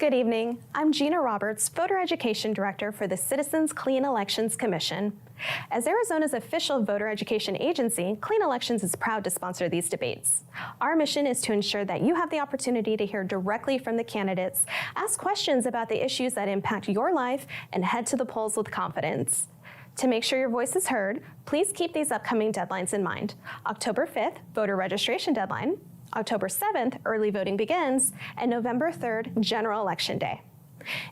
Good evening. I'm Gina Roberts, Voter Education Director for the Citizens Clean Elections Commission. As Arizona's official voter education agency, Clean Elections is proud to sponsor these debates. Our mission is to ensure that you have the opportunity to hear directly from the candidates, ask questions about the issues that impact your life, and head to the polls with confidence. To make sure your voice is heard, please keep these upcoming deadlines in mind. October 5th, voter registration deadline. October 7th, early voting begins, and November 3rd, general election day.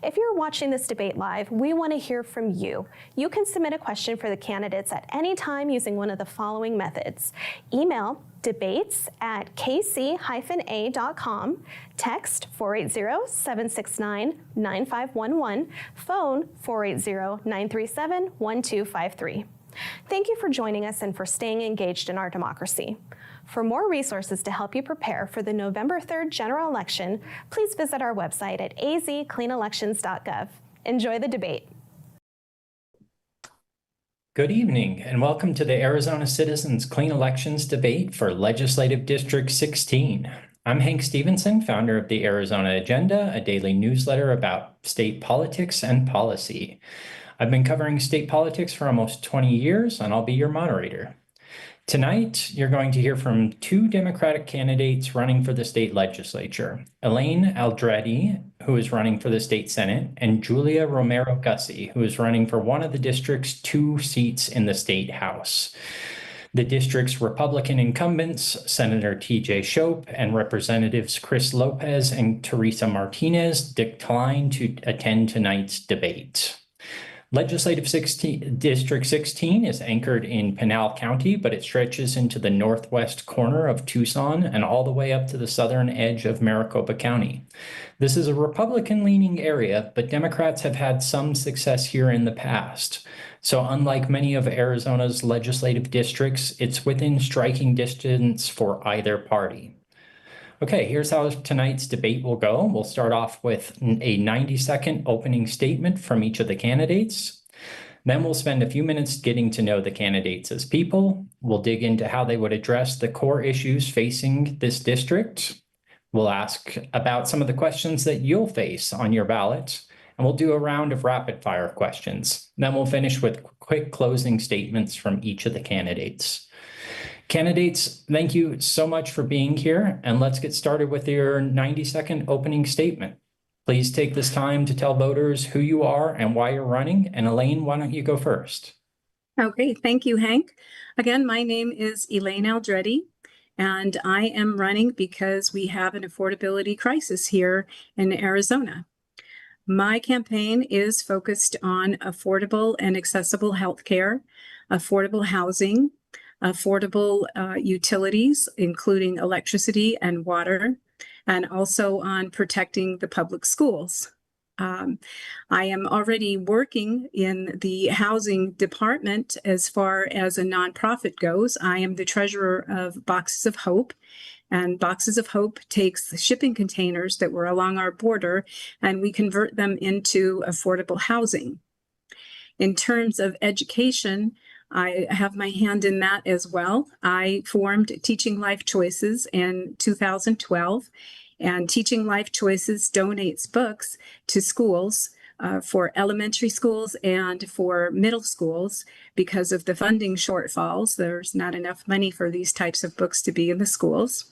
If you're watching this debate live, we want to hear from you. You can submit a question for the candidates at any time using one of the following methods. Email debates@kc-a.com, text 480-769-9511, phone 480-937-1253. Thank you for joining us and for staying engaged in our democracy. For more resources to help you prepare for the November 3rd general election, please visit our website at azcleanelections.gov. Enjoy the debate. Good evening and welcome to the Arizona Citizens Clean Elections debate for Legislative District 16. I'm Hank Stevenson, founder of the Arizona Agenda, a daily newsletter about state politics and policy. I've been covering state politics for almost 20 years and I'll be your moderator. Tonight, you're going to hear from two Democratic candidates running for the state legislature, Elaine Aldrete, who is running for the state Senate, and Julia Romero Gussie, who is running for one of the district's 2 seats in the state House. The district's Republican incumbents, Senator T.J. Shope and Representatives Chris Lopez and Teresa Martinez, declined to attend tonight's debate. Legislative District 16 is anchored in Pinal County, but it stretches into the northwest corner of Tucson and all the way up to the southern edge of Maricopa County. This is a Republican-leaning area, but Democrats have had some success here in the past. So unlike many of Arizona's legislative districts, it's within striking distance for either party. Okay, here's how tonight's debate will go. We'll start off with a 90-second opening statement from each of the candidates. Then we'll spend a few minutes getting to know the candidates as people. We'll dig into how they would address the core issues facing this district. We'll ask about some of the questions that you'll face on your ballot, and we'll do a round of rapid-fire questions. Then we'll finish with quick closing statements from each of the candidates. Candidates, thank you so much for being here, and let's get started with your 90-second opening statement. Please take this time to tell voters who you are and why you're running. And Elaine, why don't you go first? Okay, thank you, Hank. Again, my name is Elaine Aldrete, and I am running because we have an affordability crisis here in Arizona. My campaign is focused on affordable and accessible healthcare, affordable housing, affordable utilities, including electricity and water, and also on protecting the public schools. I am already working in the housing department as far as a nonprofit goes. I am the treasurer of Boxes of Hope, and Boxes of Hope takes shipping containers that were along our border, and we convert them into affordable housing. In terms of education, I have my hand in that as well. I formed Teaching Life Choices in 2012, and Teaching Life Choices donates books to schools for elementary schools and for middle schools because of the funding shortfalls. There's not enough money for these types of books to be in the schools.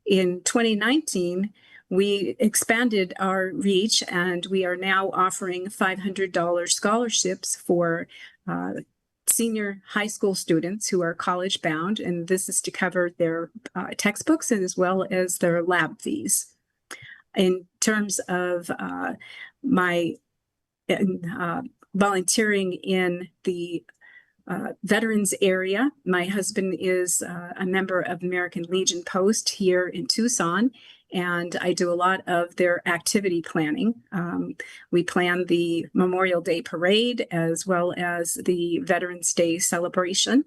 In 2019, we expanded our reach, and we are now offering $500 scholarships for senior high school students who are college bound, and this is to cover their textbooks as well as their lab fees. In terms of my volunteering in the veterans area, my husband is a member of American Legion Post here in Tucson, and I do a lot of their activity planning. We plan the Memorial Day Parade as well as the Veterans Day celebration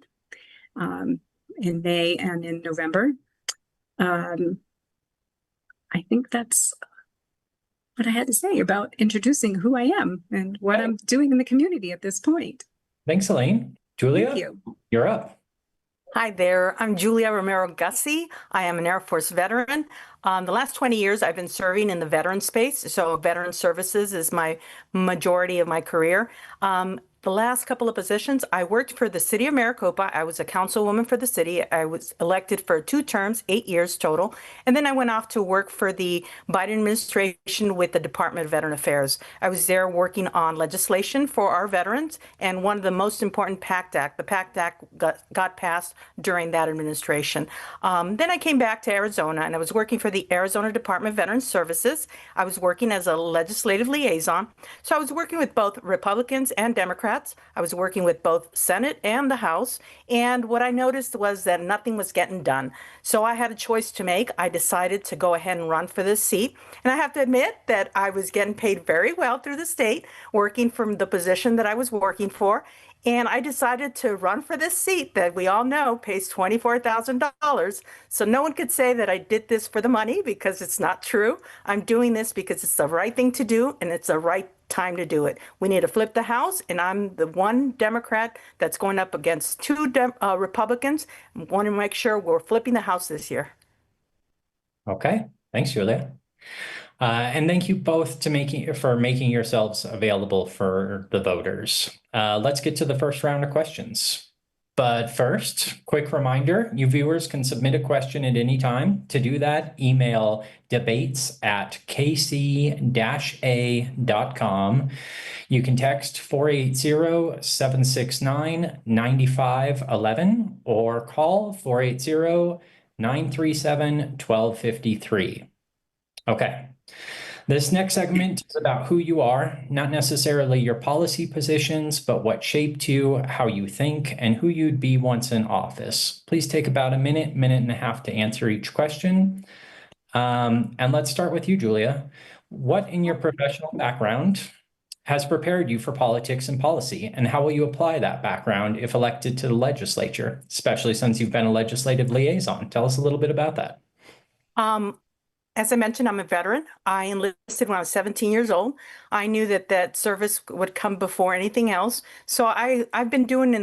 in May and in November. I think that's what I had to say about introducing who I am and what I'm doing in the community at this point. Thanks, Elaine. Julia, Thank you. You're up. Hi there, I'm Julia Romero Gussie. I am an Air Force veteran. The last 20 years I've been serving in the veteran space, so veteran services is my majority of my career. The last couple of positions, I worked for the city of Maricopa. I was a councilwoman for the city. I was elected for 2 terms, 8 years total. And then I went off to work for the Biden administration with the Department of Veteran Affairs. I was there working on legislation for our veterans, and one of the most important PACT Act. The PACT Act got passed during that administration. Then I came back to Arizona, and I was working for the Arizona Department of Veteran Services. I was working as a legislative liaison. So I was working with both Republicans and Democrats. I was working with both Senate and the House. And what I noticed was that nothing was getting done. So I had a choice to make. I decided to go ahead and run for this seat. And I have to admit that I was getting paid very well through the state, working from the position that I was working for. And I decided to run for this seat that we all know pays $24,000. So no one could say that I did this for the money, because it's not true. I'm doing this because it's the right thing to do, and it's the right time to do it. We need to flip the House, and I'm the one Democrat that's going up against 2 Republicans. I want to make sure we're flipping the House this year. Okay, thanks, Julia. And thank you both for making yourselves available for the voters. Let's get to the first round of questions. But first, quick reminder, you viewers can submit a question at any time. To do that, email debates@kc-a.com. You can text 480-769-9511 or call 480-937-1253. Okay. This next segment is about who you are, not necessarily your policy positions, but what shaped you, how you think, and who you'd be once in office. Please take about a minute and a half to answer each question. And let's start with you, Julia. What in your professional background has prepared you for politics and policy, and how will you apply that background if elected to the legislature, especially since you've been a legislative liaison? Tell us a little bit about that. As I mentioned, I'm a veteran. I enlisted when I was 17 years old. I knew that service would come before anything else. So I've been working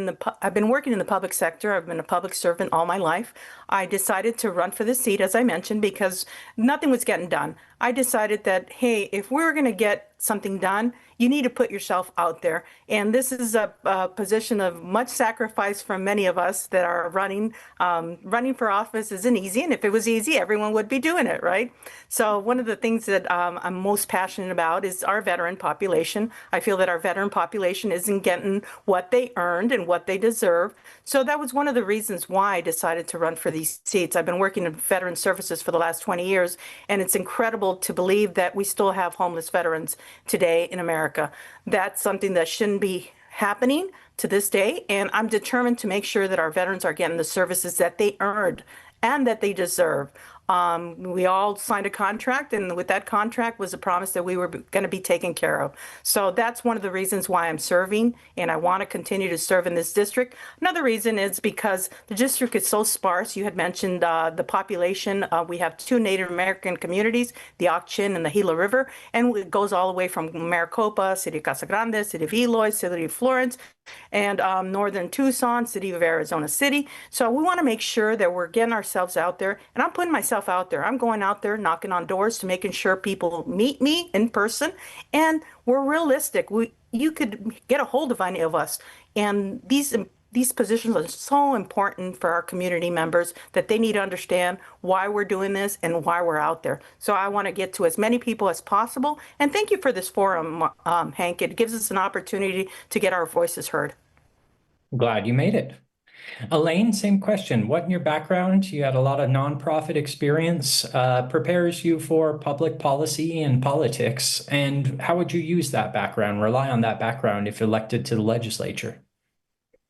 in the public sector. I've been a public servant all my life. I decided to run for the seat, as I mentioned, because nothing was getting done. I decided that, hey, if we're going to get something done, you need to put yourself out there. And this is a position of much sacrifice from many of us that are running. Running for office isn't easy. And if it was easy, everyone would be doing it, right? So one of the things that I'm most passionate about is our veteran population. I feel that our veteran population isn't getting what they earned and what they deserve. So that was one of the reasons why I decided to run for these seats. I've been working in veteran services for the last 20 years, and it's incredible to believe that we still have homeless veterans today in America. That's something that shouldn't be happening to this day, and I'm determined to make sure that our veterans are getting the services that they earned and that they deserve. We all signed a contract, and with that contract was a promise that we were going to be taken care of. So that's one of the reasons why I'm serving, and I want to continue to serve in this district. Another reason is because the district is so sparse. You had mentioned the population. We have 2 Native American communities, the Auction and the Gila River, and it goes all the way from Maricopa, City of Casa Grande, City of Eloy, City of Florence, and northern Tucson, City of Arizona City. So we want to make sure that we're getting ourselves out there, and I'm putting myself out there. I'm going out there knocking on doors to making sure people meet me in person, and we're realistic. You could get a hold of any of us, and these positions are so important for our community members that they need to understand why we're doing this and why we're out there. So I want to get to as many people as possible. And thank you for this forum, Hank. It gives us an opportunity to get our voices heard. Glad you made it. Elaine, same question. What in your background, you had a lot of nonprofit experience, prepares you for public policy and politics, and how would you use that background, rely on that background if elected to the legislature?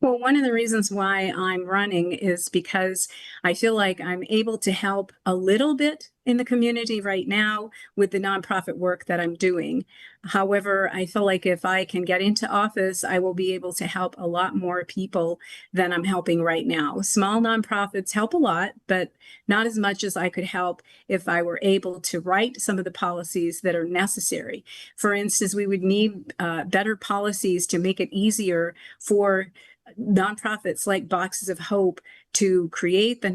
Well, one of the reasons why I'm running is because I feel like I'm able to help a little bit in the community right now with the nonprofit work that I'm doing. However, I feel like if I can get into office, I will be able to help a lot more people than I'm helping right now. Small nonprofits help a lot, but not as much as I could help if I were able to write some of the policies that are necessary. For instance, we would need better policies to make it easier for nonprofits like Boxes of Hope to create the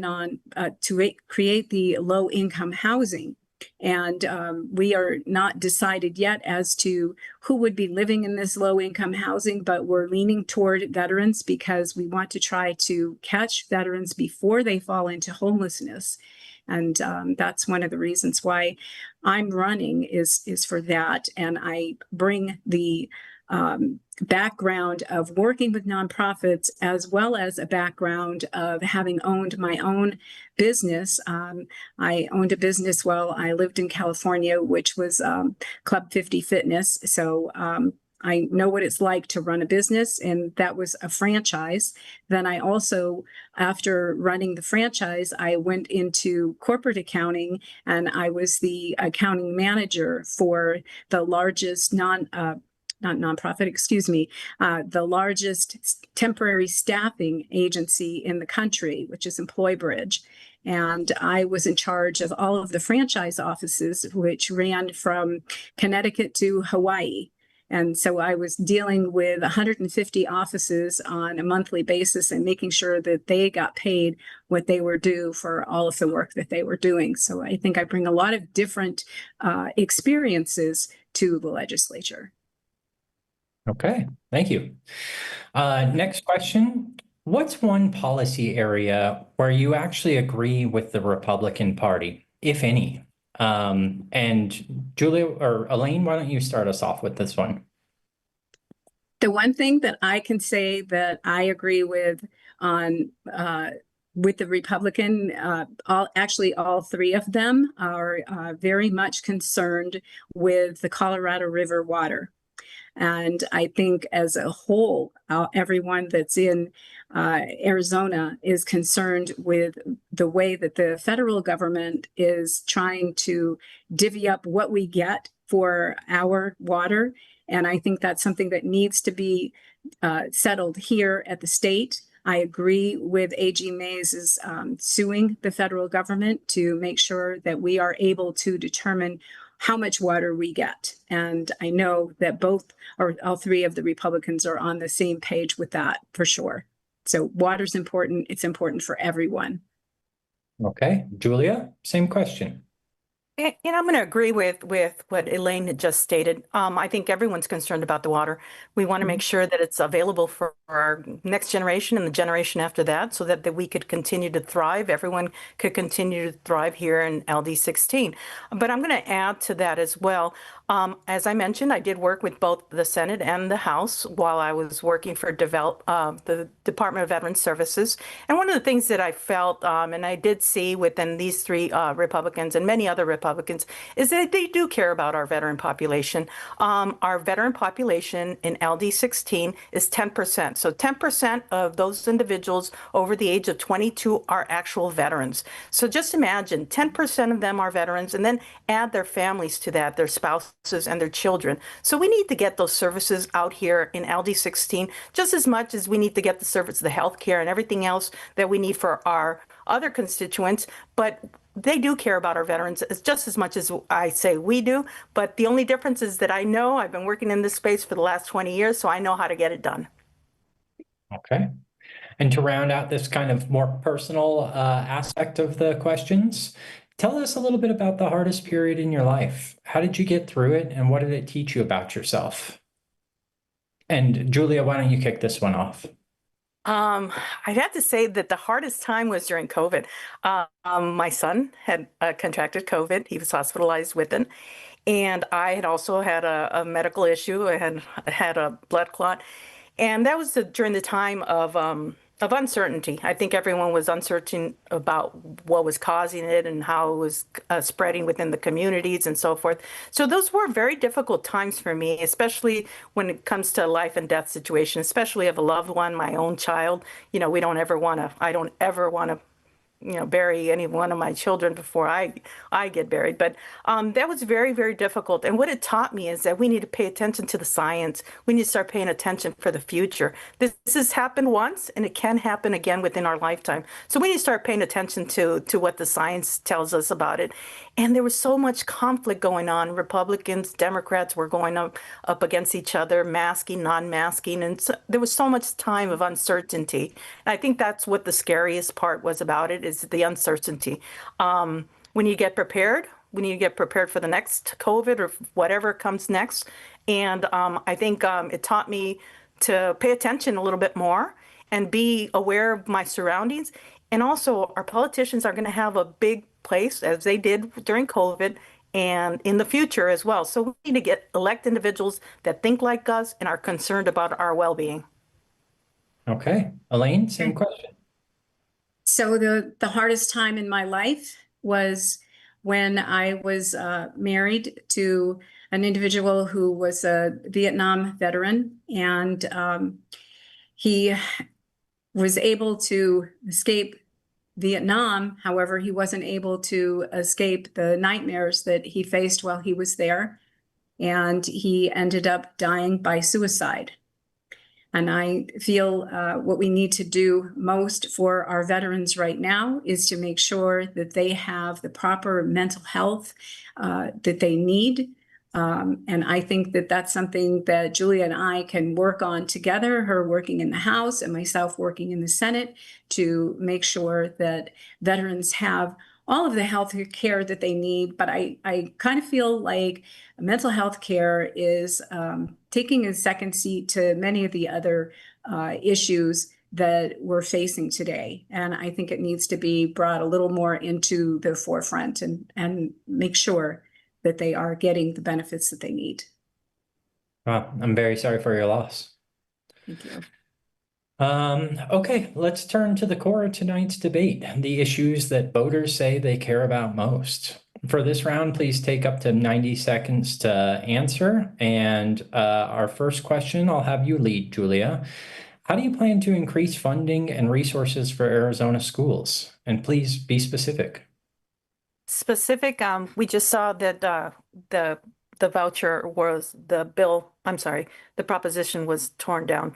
low income housing. And we are not decided yet as to who would be living in this low income housing, but we're leaning toward veterans because we want to try to catch veterans before they fall into homelessness. And that's one of the reasons why I'm running is for that. And I bring the background of working with nonprofits as well as a background of having owned my own business. I owned a business while I lived in California, which was Club 50 Fitness. So I know what it's like to run a business, and that was a franchise. Then I also, after running the franchise, I went into corporate accounting, and I was the accounting manager for the largest the largest temporary staffing agency in the country, which is EmployBridge. And I was in charge of all of the franchise offices, which ran from Connecticut to Hawaii. And so I was dealing with 150 offices on a monthly basis and making sure that they got paid what they were due for all of the work that they were doing. So I think I bring a lot of different experiences to the legislature. Okay, thank you. Next question. What's one policy area where you actually agree with the Republican Party, if any? And Julia or Elaine, why don't you start us off with this one? The one thing that I can say that I agree with on with the Republican, all three of them are very much concerned with the Colorado River water. And I think as a whole, everyone that's in Arizona is concerned with the way that the federal government is trying to divvy up what we get for our water. And I think that's something that needs to be settled here at the state. I agree with AG Mays' suing the federal government to make sure that we are able to determine how much water we get. And I know that both or all three of the Republicans are on the same page with that for sure. So water's important. It's important for everyone. Okay, Julia, same question. And I'm going to agree with what Elaine had just stated. I think everyone's concerned about the water. We want to make sure that it's available for our next generation and the generation after that, so that we could continue to thrive. Everyone could continue to thrive here in LD16. But I'm going to add to that as well. As I mentioned, I did work with both the Senate and the House while I was working for the Department of Veterans Services. And one of the things that I felt, and I did see within these three Republicans and many other Republicans, is that they do care about our veteran population. Our veteran population in LD16 is 10%. So 10% of those individuals over the age of 22 are actual veterans. So just imagine 10% of them are veterans, and then add their families to that, their spouses and their children. So we need to get those services out here in LD16 just as much as we need to get the service, the health care and everything else that we need for our other constituents. But they do care about our veterans just as much as I say we do. But the only difference is that I know I've been working in this space for the last 20 years, so I know how to get it done. Okay. And to round out this kind of more personal aspect of the questions, tell us a little bit about the hardest period in your life. How did you get through it, and what did it teach you about yourself? And Julia, why don't you kick this one off? I'd have to say that the hardest time was during COVID. My son had contracted COVID. He was hospitalized with it. And I had also had a medical issue. I had a blood clot. And that was during the time of uncertainty. I think everyone was uncertain about what was causing it and how it was spreading within the communities and so forth. So those were very difficult times for me, especially when it comes to a life and death situation, especially of a loved one, my own child. You know, I don't ever want to bury any one of my children before I get buried. But that was very, very difficult. And what it taught me is that we need to pay attention to the science. We need to start paying attention for the future. This has happened once, and it can happen again within our lifetime. So we need to start paying attention to what the science tells us about it. And there was so much conflict going on. Republicans, Democrats were going up against each other, masking, non-masking, and so, there was so much time of uncertainty. And I think that's what the scariest part was about it, is the uncertainty. We need to get prepared. We need to get prepared for the next COVID or whatever comes next. And I think it taught me to pay attention a little bit more and be aware of my surroundings. And also, our politicians are going to have a big place, as they did during COVID, and in the future as well. So we need to elect individuals that think like us and are concerned about our well-being. Okay. Elaine, same question. So the hardest time in my life was when I was married to an individual who was a Vietnam veteran, and he was able to escape Vietnam. However, he wasn't able to escape the nightmares that he faced while he was there, and he ended up dying by suicide. And I feel what we need to do most for our veterans right now is to make sure that they have the proper mental health that they need. And I think that that's something that Julia and I can work on together, her working in the House and myself working in the Senate, to make sure that veterans have all of the health care that they need. But I kind of feel like mental health care is taking a second seat to many of the other issues that we're facing today. And I think it needs to be brought a little more into the forefront and make sure that they are getting the benefits that they need. Well, I'm very sorry for your loss. Thank you. Okay, let's turn to the core of tonight's debate, the issues that voters say they care about most. For this round, please take up to 90 seconds to answer. And our first question, I'll have you lead, Julia. How do you plan to increase funding and resources for Arizona schools? And please be specific. Specific, we just saw that the voucher was the proposition was taken down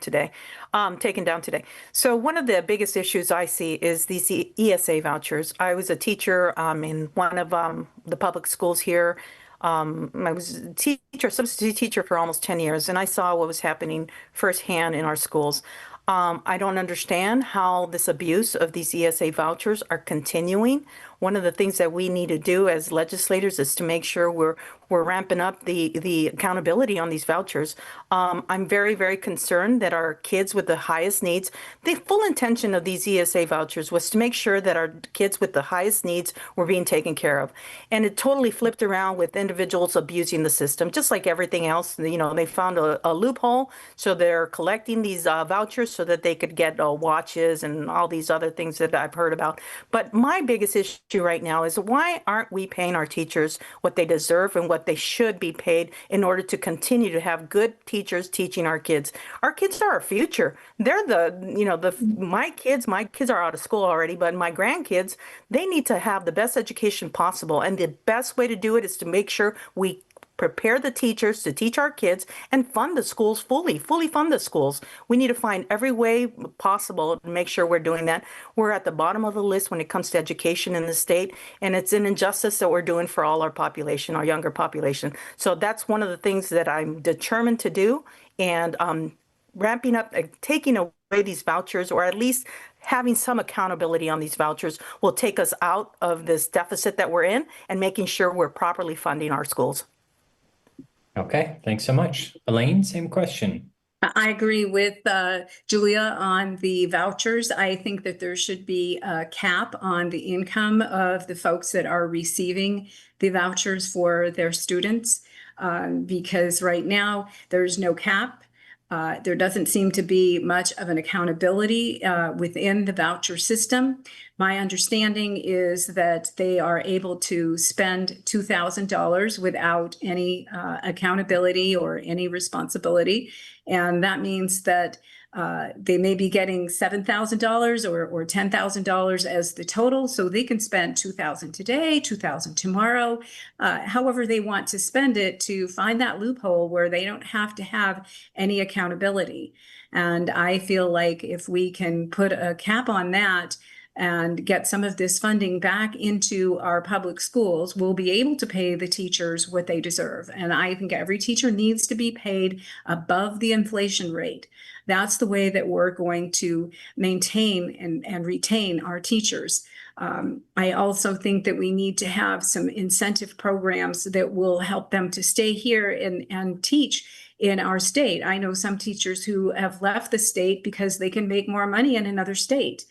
today. So one of the biggest issues I see is these ESA vouchers. I was a teacher in one of the public schools here. I was a substitute teacher for almost 10 years, and I saw what was happening firsthand in our schools. I don't understand how this abuse of these ESA vouchers are continuing. One of the things that we need to do as legislators is to make sure we're ramping up the accountability on these vouchers. I'm very, very concerned that our kids with the highest needs, the full intention of these ESA vouchers was to make sure that our kids with the highest needs were being taken care of. And it totally flipped around with individuals abusing the system, just like everything else. They found a loophole, so they're collecting these vouchers so that they could get watches and all these other things that I've heard about. But my biggest issue right now is, why aren't we paying our teachers what they deserve and what they should be paid in order to continue to have good teachers teaching our kids? Our kids are our future. They're my kids are out of school already, but my grandkids, they need to have the best education possible. And the best way to do it is to make sure we prepare the teachers to teach our kids and fund the schools fully fund the schools. We need to find every way possible to make sure we're doing that. We're at the bottom of the list when it comes to education in the state, and it's an injustice that we're doing for all our population, our younger population. So that's one of the things that I'm determined to do, and ramping up, taking away these vouchers, or at least having some accountability on these vouchers, will take us out of this deficit that we're in and making sure we're properly funding our schools. Okay, thanks so much. Elaine, same question. I agree with Julia on the vouchers. I think that there should be a cap on the income of the folks that are receiving the vouchers for their students, because right now there's no cap. There doesn't seem to be much of an accountability within the voucher system. My understanding is that they are able to spend $2,000 without any accountability or any responsibility. And that means that They may be getting $7,000 or $10,000 as the total, so they can spend $2,000 today, $2,000 tomorrow, however they want to spend it, to find that loophole where they don't have to have any accountability. And I feel like if we can put a cap on that and get some of this funding back into our public schools, we'll be able to pay the teachers what they deserve. And I think every teacher needs to be paid above the inflation rate. That's the way that we're going to maintain and retain our teachers. I also think that we need to have some incentive programs that will help them to stay here and teach in our state. I know some teachers who have left the state because they can make more money in another state.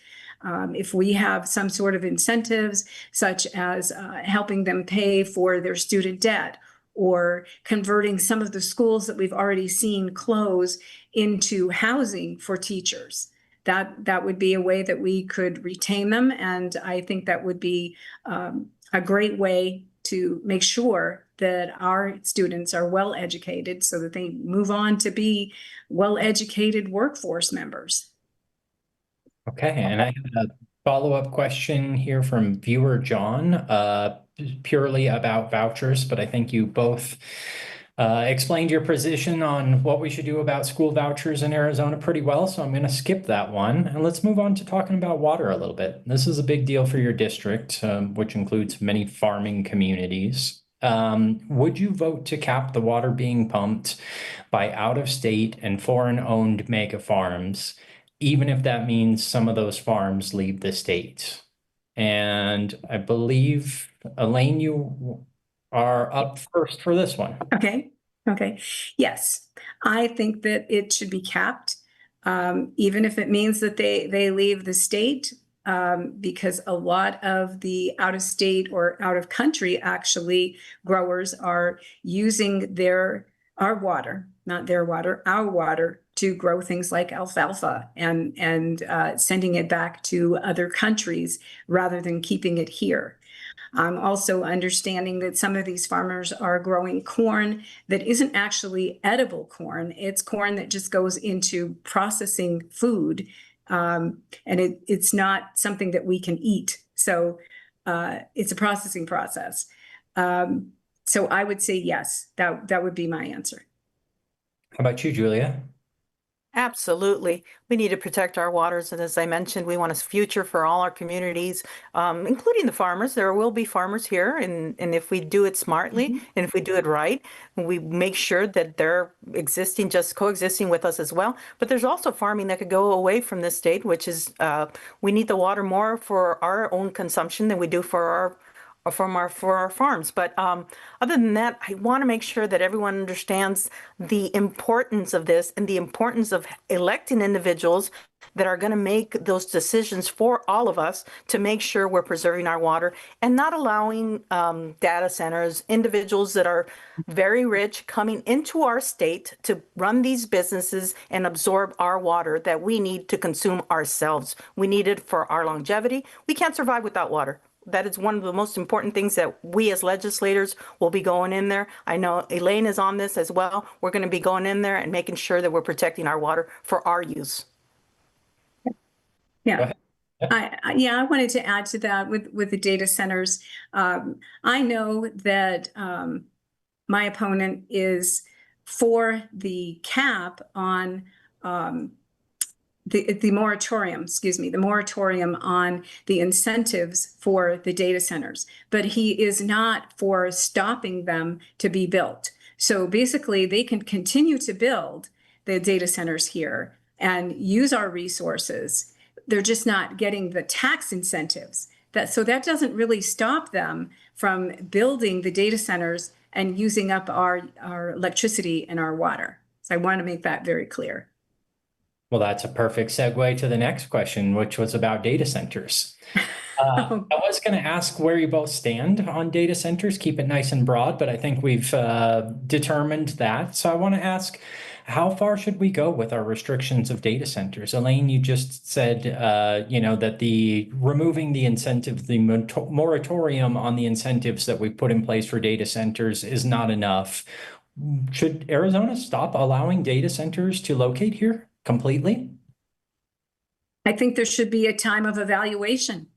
If we have some sort of incentives, such as helping them pay for their student debt, or converting some of the schools that we've already seen close into housing for teachers, that would be a way that we could retain them. And I think that would be a great way to make sure that our students are well educated so that they move on to be well-educated workforce members. Okay, and I have a follow-up question here from viewer John, purely about vouchers, but I think you both explained your position on what we should do about school vouchers in Arizona pretty well, so I'm going to skip that one. And let's move on to talking about water a little bit. This is a big deal for your district, which includes many farming communities. Would you vote to cap the water being pumped by out-of-state and foreign-owned mega farms, even if that means some of those farms leave the state? And I believe, Elaine, you are up first for this one. Okay. Yes, I think that it should be capped, even if it means that they leave the state, because a lot of the out-of-state or out-of-country actually growers are using our water to grow things like alfalfa and sending it back to other countries rather than keeping it here. I'm also understanding that some of these farmers are growing corn that isn't actually edible corn. It's corn that just goes into processing food, and it's not something that we can eat. So it's a processing process. So I would say yes, that would be my answer. How about you, Julia? Absolutely. We need to protect our waters. And as I mentioned, we want a future for all our communities, including the farmers. There will be farmers here. And if we do it smartly, and if we do it right, we make sure that they're just coexisting with us as well. But there's also farming that could go away from this state, which is we need the water more for our own consumption than we do for our farms. But other than that, I want to make sure that everyone understands the importance of this and the importance of electing individuals that are going to make those decisions for all of us to make sure we're preserving our water and not allowing data centers, individuals that are very rich coming into our state to run these businesses and absorb our water that we need to consume ourselves. We need it for our longevity. We can't survive without water. That is one of the most important things that we as legislators will be going in there. I know Elaine is on this as well. We're going to be going in there and making sure that we're protecting our water for our use. Yeah. I wanted to add to that with the data centers. I know that my opponent is for the cap on the moratorium on the incentives for the data centers, but he is not for stopping them to be built. So basically, they can continue to build the data centers here and use our resources. They're just not getting the tax incentives. So that doesn't really stop them from building the data centers and using up our electricity and our water. So I want to make that very clear. Well, that's a perfect segue to the next question, which was about data centers. I was going to ask where you both stand on data centers, keep it nice and broad, but I think we've determined that. So I want to ask, how far should we go with our restrictions of data centers? Elaine, you just said, that removing the incentive, the moratorium on the incentives that we put in place for data centers is not enough. Should Arizona stop allowing data centers to locate here? completely? I think there should be a time of evaluation.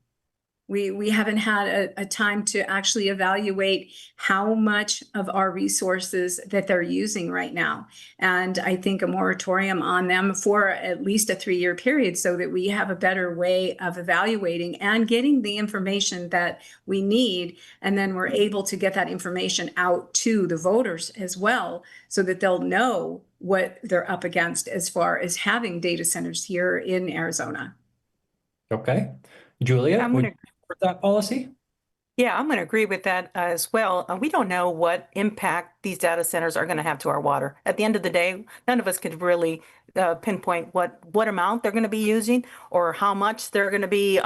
We haven't had a time to actually evaluate how much of our resources that they're using right now. And I think a moratorium on them for at least a 3-year period so that we have a better way of evaluating and getting the information that we need. And then we're able to get that information out to the voters as well so that they'll know what they're up against as far as having data centers here in Arizona. Okay. Julia, I'm would gonna you support that policy? Yeah, I'm going to agree with that as well. We don't know what impact these data centers are going to have to our water. At the end of the day, none of us could really pinpoint what amount they're going to be using or how much they're going to be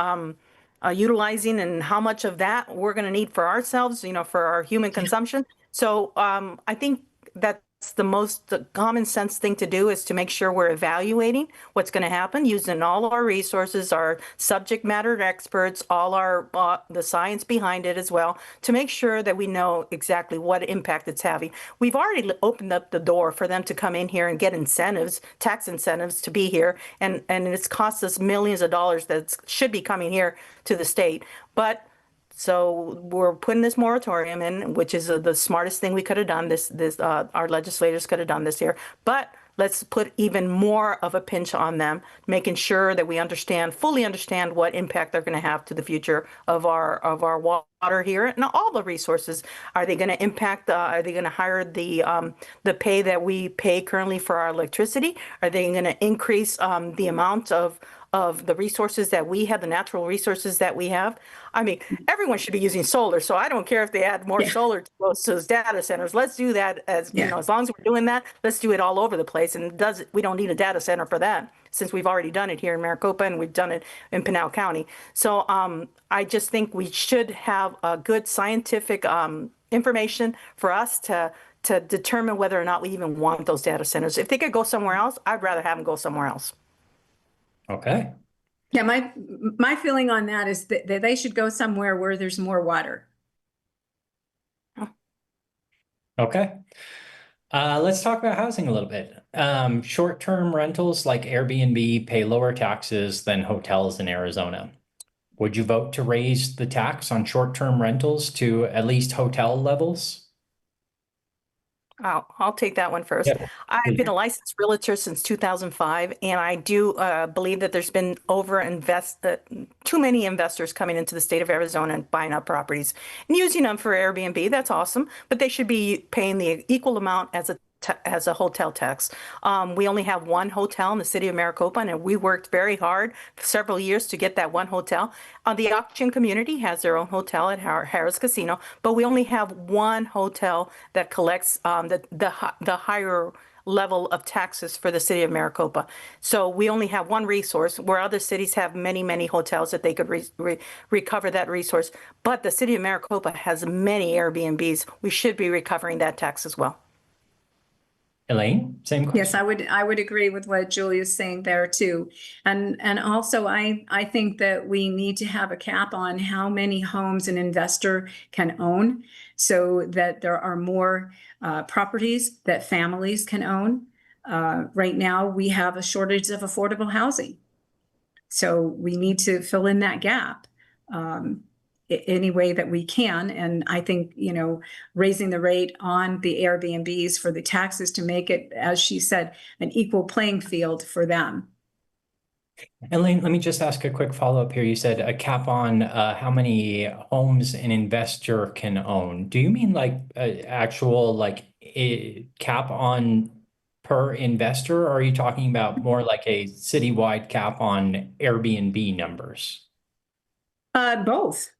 utilizing and how much of that we're going to need for ourselves, for our human consumption. So I think that's the common sense thing to do is to make sure we're evaluating what's going to happen using all our resources, our subject matter experts, all our the science behind it as well, to make sure that we know exactly what impact it's having. We've already opened up the door for them to come in here and get incentives, tax incentives to be here, and it's cost us millions of dollars that should be coming here to the state. But so we're putting this moratorium in, which is the smartest thing we could have done. Our legislators could have done this here, but let's put even more of a pinch on them, making sure that we fully understand what impact they're going to have to the future of our water here and all the resources. Are they going to impact? Are they going to hire the pay that we pay currently for our electricity? Are they going to increase the amount of the resources that we have, the natural resources that we have? I mean, everyone should be using solar, so I don't care if they add more solar to those data centers. Let's do that as long as we're doing that, let's do it all over the place. And we don't need a data center for that since we've already done it here in Maricopa and we've done it in Pinal County. So I just think we should have a good scientific information for us to determine whether or not we even want those data centers. If they could go somewhere else, I'd rather have them go somewhere else. Okay. Yeah, my feeling on that is that they should go somewhere where there's more water. Okay. Let's talk about housing a little bit. Short-term rentals like Airbnb pay lower taxes than hotels in Arizona. Would you vote to raise the tax on short-term rentals to at least hotel levels? I'll take that one first. Yeah. I've been a licensed realtor since 2005, and I do believe that there's been too many investors coming into the state of Arizona and buying up properties and using them for Airbnb. That's awesome, but they should be paying the equal amount as a hotel tax. We only have one hotel in the city of Maricopa, and we worked very hard for several years to get that one hotel. The auction community has their own hotel at Harrah's Casino, but we only have one hotel that collects the higher level of taxes for the city of Maricopa. So we only have one resource where other cities have many, many hotels that they could recover that resource. But the city of Maricopa has many Airbnbs. We should be recovering that tax as well. Elaine, same question. Yes, I would agree with what Julia's saying there too. And also I think that we need to have a cap on how many homes an investor can own so that there are more properties that families can own. Right now we have a shortage of affordable housing. So we need to fill in that gap. Any way that we can. And I think, raising the rate on the Airbnbs for the taxes to make it, as she said, an equal playing field for them. Elaine, let me just ask a quick follow-up here. You said a cap on how many homes an investor can own. Do you mean like actual a cap on per investor, or are you talking about more like a citywide cap on Airbnb numbers? Both.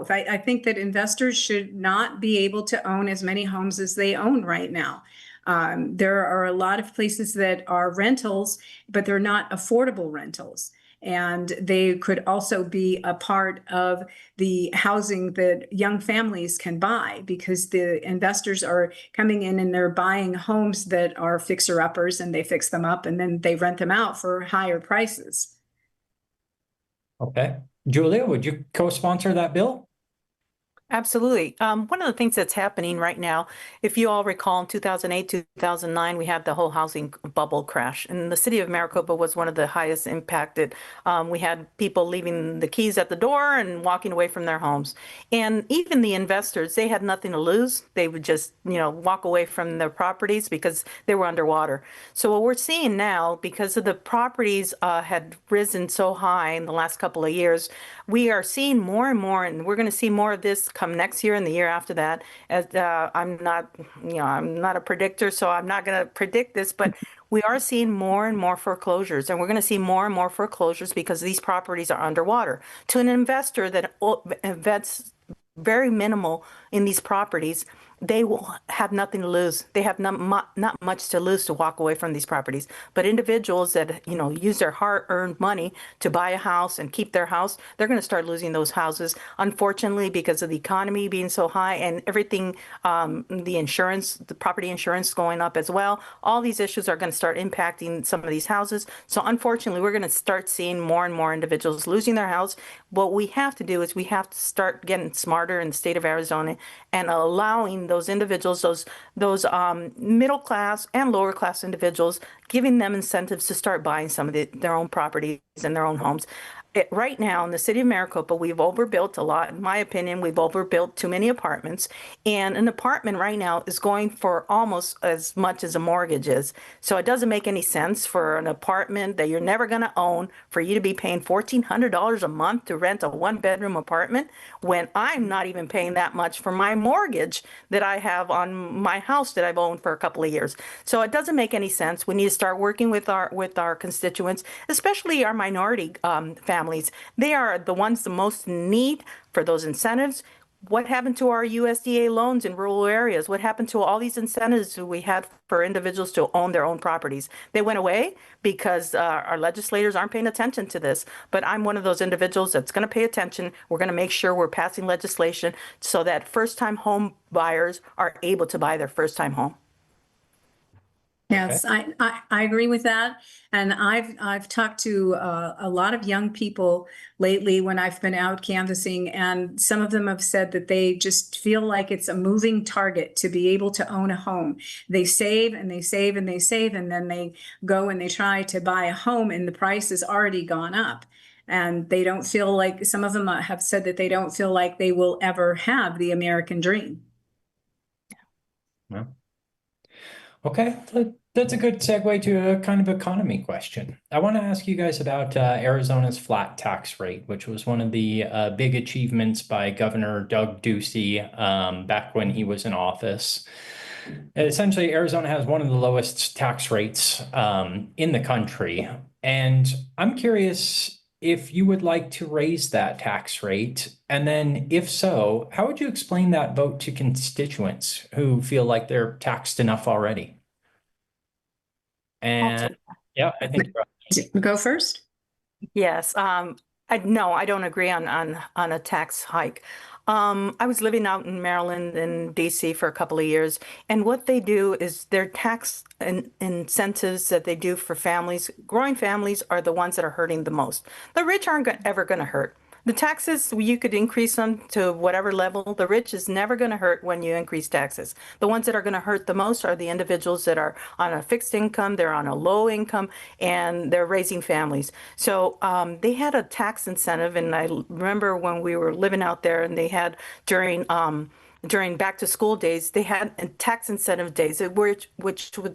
I think that investors should not be able to own as many homes as they own right now. There are a lot of places that are rentals, but they're not affordable rentals. And they could also be a part of the housing that young families can buy because the investors are coming in and they're buying homes that are fixer-uppers and they fix them up and then they rent them out for higher prices. Okay. Julia, would you co-sponsor that bill? Absolutely. One of the things that's happening right now, if you all recall, in 2008, 2009, we had the whole housing bubble crash, and the city of Maricopa was one of the highest impacted. We had people leaving the keys at the door and walking away from their homes. And even the investors, they had nothing to lose. They would just, walk away from their properties because they were underwater. So what we're seeing now, because of the properties had risen so high in the last couple of years, we are seeing more and more, and we're going to see more of this come next year and the year after that. As I'm not a predictor, so I'm not going to predict this, but we are seeing more and more foreclosures, and we're going to see more and more foreclosures because these properties are underwater. To an investor that invests very minimal in these properties, they will have nothing to lose. They have not much to lose to walk away from these properties. But individuals that, use their hard-earned money to buy a house and keep their house, they're going to start losing those houses. Unfortunately, because of the economy being so high and everything, the insurance, the property insurance going up as well, all these issues are going to start impacting some of these houses. So unfortunately, we're going to start seeing more and more individuals losing their house. What we have to do is we have to start getting smarter in the state of Arizona and allowing those individuals, those middle class and lower class individuals, giving them incentives to start buying some of their own properties and their own homes. Right now in the city of Maricopa, we've overbuilt a lot. In my opinion, we've overbuilt too many apartments. And an apartment right now is going for almost as much as a mortgage is. So it doesn't make any sense for an apartment that you're never going to own for you to be paying $1,400 a month to rent a one-bedroom apartment when I'm not even paying that much for my mortgage that I have on my house that I've owned for a couple of years. So it doesn't make any sense. We need to start working with our constituents, especially our minority families. They are the ones the most in need for those incentives. What happened to our USDA loans in rural areas? What happened to all these incentives we had for individuals to own their own properties? They went away because our legislators aren't paying attention to this. But I'm one of those individuals that's going to pay attention. We're going to make sure we're passing legislation so that first-time home buyers are able to buy their first-time home. Yes, I agree with that. And I've talked to a lot of young people lately when I've been out canvassing, and some of them have said that they just feel like it's a moving target to be able to own a home. They save and they save and they save, and then they go and they try to buy a home and the price has already gone up. And they don't feel like, some of them have said that they don't feel like they will ever have the American dream. Well, okay, that's a good segue to a kind of economy question. I want to ask you guys about Arizona's flat tax rate, which was one of the big achievements by Governor Doug Ducey back when he was in office. Essentially, Arizona has one of the lowest tax rates in the country. And I'm curious if you would like to raise that tax rate. And then if so, how would you explain that vote to constituents who feel like they're taxed enough already? And yeah, I think Go first. Yes. No, I don't agree on a tax hike. I was living out in Maryland and DC for a couple of years, and what they do is their tax incentives that they do for families, growing families, are the ones that are hurting the most. The rich aren't ever going to hurt. The taxes, you could increase them to whatever level. The rich is never going to hurt when you increase taxes. The ones that are going to hurt the most are the individuals that are on a fixed income, they're on a low income, and they're raising families. So they had a tax incentive, and I remember when we were living out there, and they had during back to school days, they had tax incentive days, which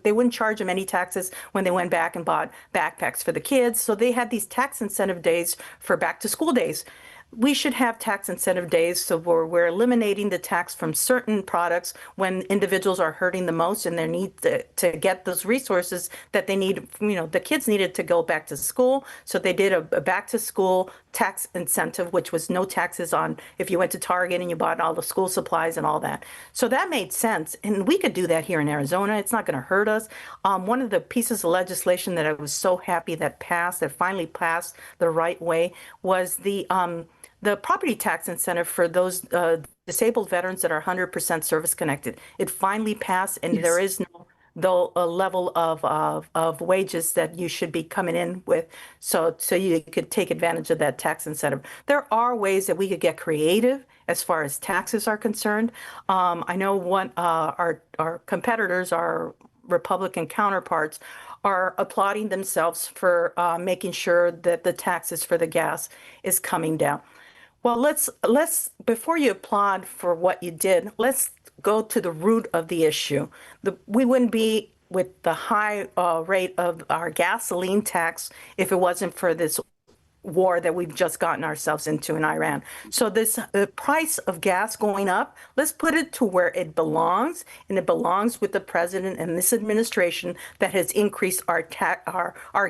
they wouldn't charge them any taxes when they went back and bought backpacks for the kids. So they had these tax incentive days for back to school days. We should have tax incentive days so we're eliminating the tax from certain products when individuals are hurting the most and they need to get those resources that they need. The kids needed to go back to school, so they did a back to school tax incentive, which was no taxes on if you went to Target and you bought all the school supplies and all that. So that made sense, and we could do that here in Arizona. It's not going to hurt us. One of the pieces of legislation that I was so happy that finally passed the right way, was the property tax incentive for those disabled veterans that are 100% service connected. It finally passed, and Yes. there is no a level of wages that you should be coming in with, so you could take advantage of that tax incentive. There are ways that we could get creative as far as taxes are concerned. I know our competitors, our Republican counterparts, are applauding themselves for making sure that the taxes for the gas is coming down. Well, let's before you applaud for what you did, let's go to the root of the issue. We wouldn't be with the high rate of our gasoline tax if it wasn't for this war that we've just gotten ourselves into in Iran. So this the price of gas going up, let's put it to where it belongs, and it belongs with the president and this administration that has increased our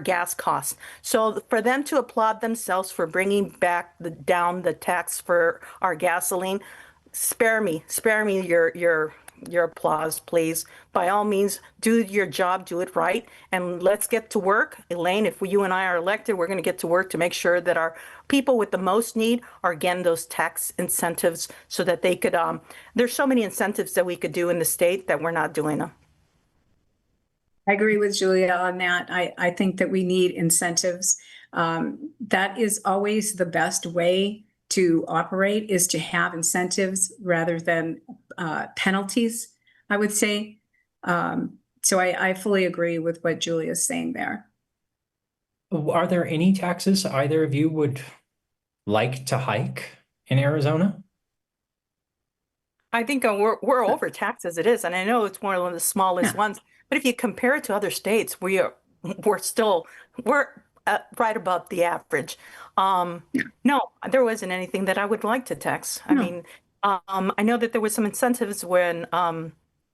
gas costs. So for them to applaud themselves for bringing back down the tax for our gasoline, spare me your applause, please. By all means, do your job, do it right, and let's get to work. Elaine, if you and I are elected, we're going to get to work to make sure that our people with the most need are getting those tax incentives so that they could, there's so many incentives that we could do in the state that we're not doing them. I agree with Julia on that. I think that we need incentives. That is always the best way to operate, is to have incentives rather than penalties, I would say. So I fully agree with what Julia is saying there. Are there any taxes either of you would like to hike in Arizona? I think we're overtaxed as it is, and I know it's one of the smallest ones. But if you compare it to other states, we're right above the average. No, there wasn't anything that I would like to tax. I mean, I know that there was some incentives when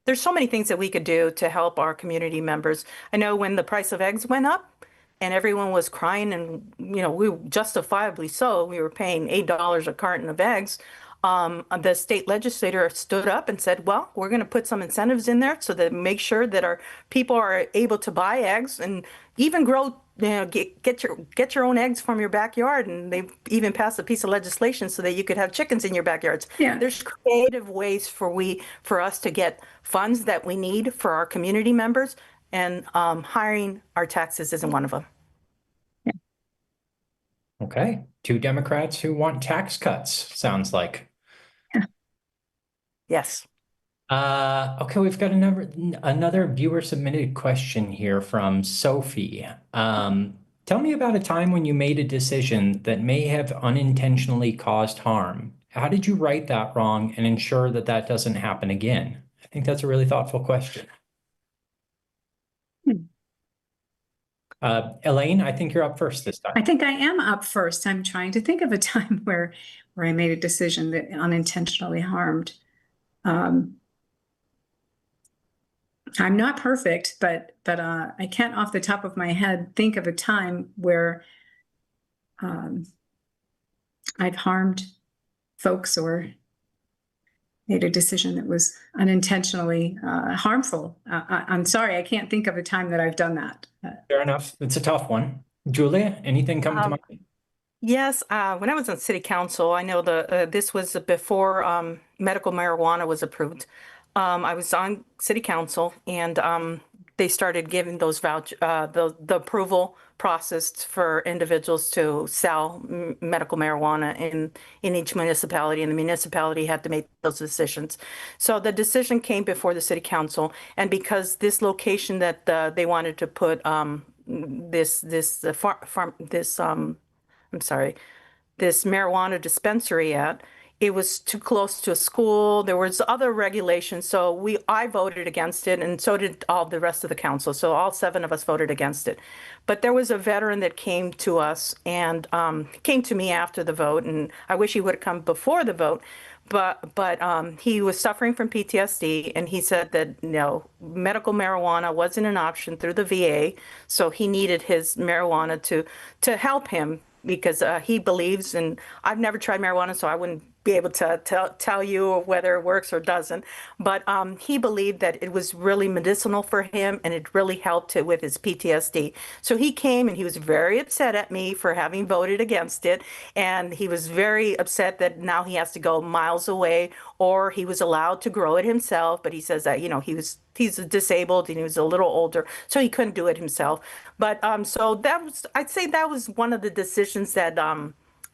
there's so many things that we could do to help our community members. I know when the price of eggs went up and everyone was crying, and we justifiably so, we were paying $8 a carton of eggs. The state legislator stood up and said, well, we're going to put some incentives in there so that make sure that our people are able to buy eggs and even grow, get your own eggs from your backyard. And they even passed a piece of legislation so that you could have chickens in your backyards. Yeah. There's creative ways for us to get funds that we need for our community members, and hiring our taxes isn't one of them. Okay, 2 Democrats who want tax cuts, sounds like. Yes. Okay, we've got another viewer submitted question here from Sophie. Tell me about a time when you made a decision that may have unintentionally caused harm. How did you right that wrong and ensure that that doesn't happen again? I think that's a really thoughtful question. Elaine, I think you're up first this time. I think I am up first. I'm trying to think of a time where I made a decision that unintentionally harmed. I'm not perfect, but I can't off the top of my head think of a time where I've harmed folks or made a decision that was unintentionally harmful. I'm sorry, I can't think of a time that I've done that. Fair enough. It's a tough one. Julia, anything come to mind? Yes, when I was on city council, I know this was before medical marijuana was approved. I was on city council, and they started giving those the approval process for individuals to sell medical marijuana in each municipality, and the municipality had to make those decisions. So the decision came before the city council, and because this location that they wanted to put this marijuana dispensary at, it was too close to a school. There was other regulations, so I voted against it, and so did all the rest of the council. So all 7 of us voted against it. But there was a veteran that came to us and came to me after the vote, and I wish he would have come before the vote. But he was suffering from PTSD, and he said that medical marijuana wasn't an option through the VA, so he needed his marijuana to help him, because he believes, and I've never tried marijuana, so I wouldn't be able to tell you whether it works or doesn't. But he believed that it was really medicinal for him, and it really helped with his PTSD. So he came, and he was very upset at me for having voted against it. And he was very upset that now he has to go miles away, or he was allowed to grow it himself. But he says that, he's disabled and he was a little older, so he couldn't do it himself. But so I'd say that was one of the decisions that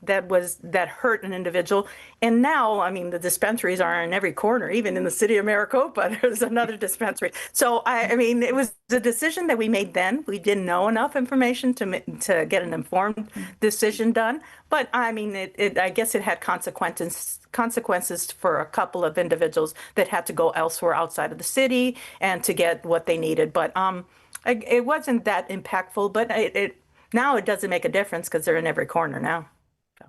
that hurt an individual. And now, I mean, the dispensaries are in every corner, even in the city of Maricopa, there's another dispensary. So I mean, it was the decision that we made then. We didn't know enough information to get an informed decision done. But I mean, I guess it had consequences for a couple of individuals that had to go elsewhere outside of the city and to get what they needed. But it wasn't that impactful, but now it doesn't make a difference because they're in every corner now. So.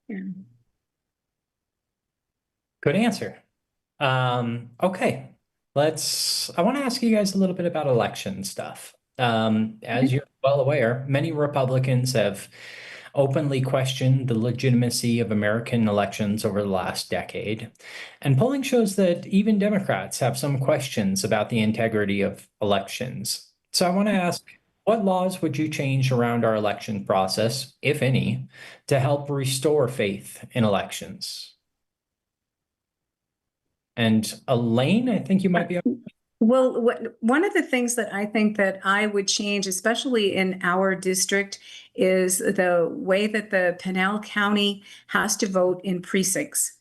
Yeah. Good answer. Okay, I want to ask you guys a little bit about election stuff. As you're well aware, many Republicans have openly questioned the legitimacy of American elections over the last decade. And polling shows that even Democrats have some questions about the integrity of elections. So I want to ask, what laws would you change around our election process, if any, to help restore faith in elections? And Elaine, I think you might be. Well, one of the things that I think that I would change, especially in our district, is the way that the Pinal County has to vote in precincts.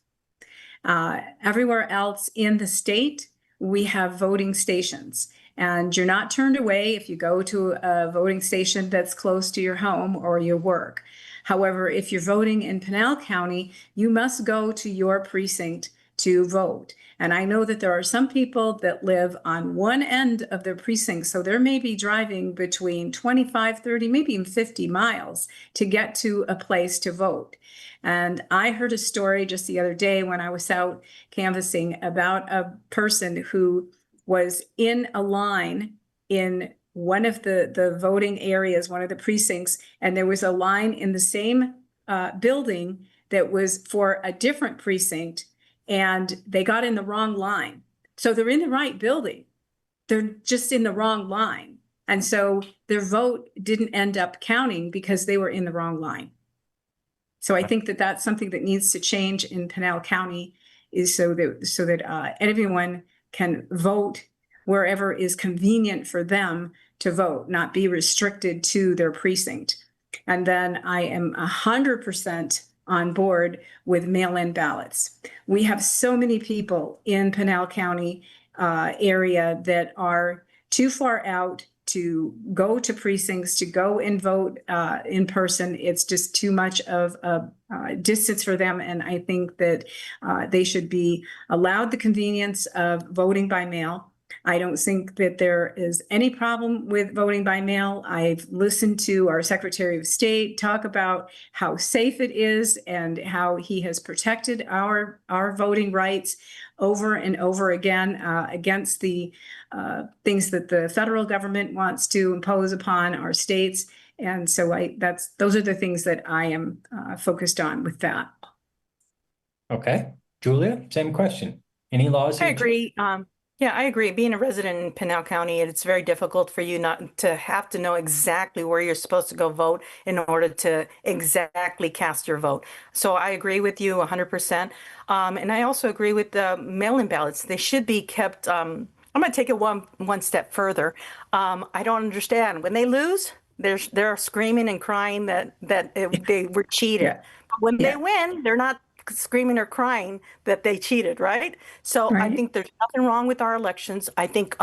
Everywhere else in the state, we have voting stations, and you're not turned away if you go to a voting station that's close to your home or your work. However, if you're voting in Pinal County, you must go to your precinct to vote. And I know that there are some people that live on one end of their precinct, so they may be driving between 25, 30, maybe even 50 miles to get to a place to vote. And I heard a story just the other day when I was out canvassing about a person who was in a line in one of the voting areas, one of the precincts, and there was a line in the same building that was for a different precinct, and they got in the wrong line. So they're in the right building, they're just in the wrong line. And so their vote didn't end up counting because they were in the wrong line. So I think that that's something that needs to change in Pinal County, is so that everyone can vote wherever is convenient for them to vote, not be restricted to their precinct. And then I am 100% on board with mail-in ballots. We have so many people in Pinal County area that are too far out to go to precincts, to go and vote in person. It's just too much of a distance for them. And I think that they should be allowed the convenience of voting by mail. I don't think that there is any problem with voting by mail. I've listened to our Secretary of State talk about how safe it is and how he has protected our voting rights over and over again against the things that the federal government wants to impose upon our states. And so those are the things that I am focused on with that. Okay. Julia, same question. Any laws? I agree. Yeah, I agree. Being a resident in Pinal County, it's very difficult for you not to have to know exactly where you're supposed to go vote in order to exactly cast your vote. So I agree with you 100%. And I also agree with the mail-in ballots. They should be kept. I'm going to take it one step further. I don't understand when they lose. They're screaming and crying that they were cheated. Yeah. But when they win, they're not screaming or crying that they cheated, right? So I think there's nothing wrong with our elections. I think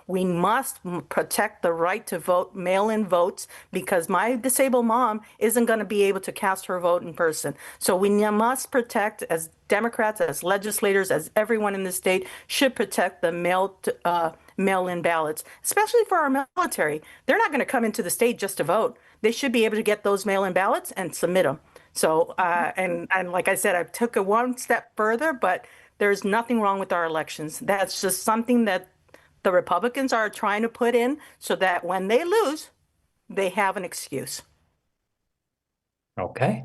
we must protect the right to vote, mail-in votes, because my disabled mom isn't going to be able to cast her vote in person. So we must protect, as Democrats, as legislators, as everyone in the state should protect the mail-in ballots, especially for our military. They're not going to come into the state just to vote. They should be able to get those mail-in ballots and submit them. So, and like I said, I took it one step further, but there's nothing wrong with our elections. That's just something that the Republicans are trying to put in so that when they lose, they have an excuse. Okay.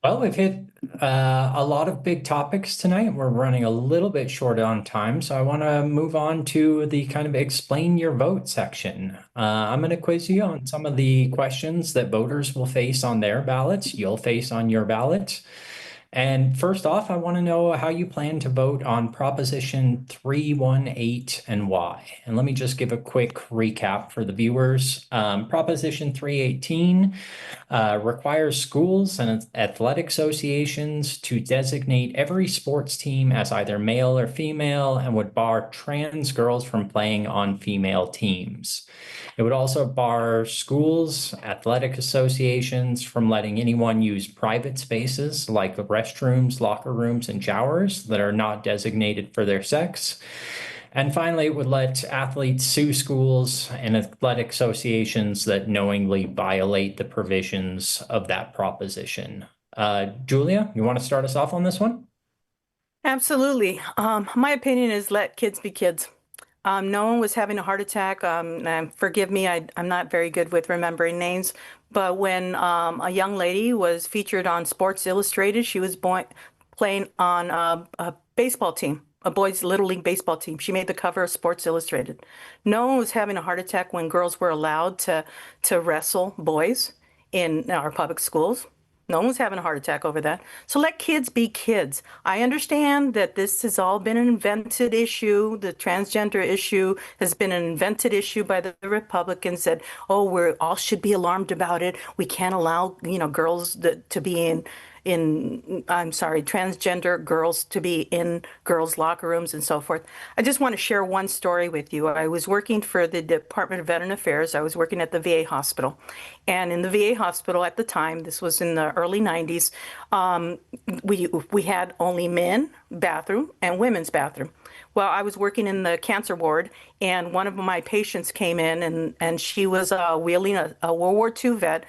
Well, we've hit a lot of big topics tonight. We're running a little bit short on time, so I want to move on to the kind of explain your vote section. I'm going to quiz you on some of the questions that voters will face on their ballots, you'll face on your ballot. And first off, I want to know how you plan to vote on Proposition 318 and why. And let me just give a quick recap for the viewers. Proposition 318 requires schools and athletic associations to designate every sports team as either male or female and would bar trans girls from playing on female teams. It would also bar schools, athletic associations from letting anyone use private spaces like restrooms, locker rooms, and showers that are not designated for their sex. And finally, it would let athletes sue schools and athletic associations that knowingly violate the provisions of that proposition. Julia, you want to start us off on this one? Absolutely. My opinion is let kids be kids. No one was having a heart attack. And forgive me, I'm not very good with remembering names. But when a young lady was featured on Sports Illustrated, she was playing on a baseball team, a boys' little league baseball team. She made the cover of Sports Illustrated. No one was having a heart attack when girls were allowed to wrestle boys in our public schools. No one's having a heart attack over that. So let kids be kids. I understand that this has all been an invented issue. The transgender issue has been an invented issue by the Republicans that, oh, we all should be alarmed about it. We can't allow, girls to be transgender girls to be in girls' locker rooms and so forth. I just want to share one story with you. I was working for the Department of Veteran Affairs. I was working at the VA hospital. And in the VA hospital at the time, this was in the early 90s, we had only men bathroom and women's bathroom. Well, I was working in the cancer ward, and one of my patients came in, and she was wheeling a World War II vet.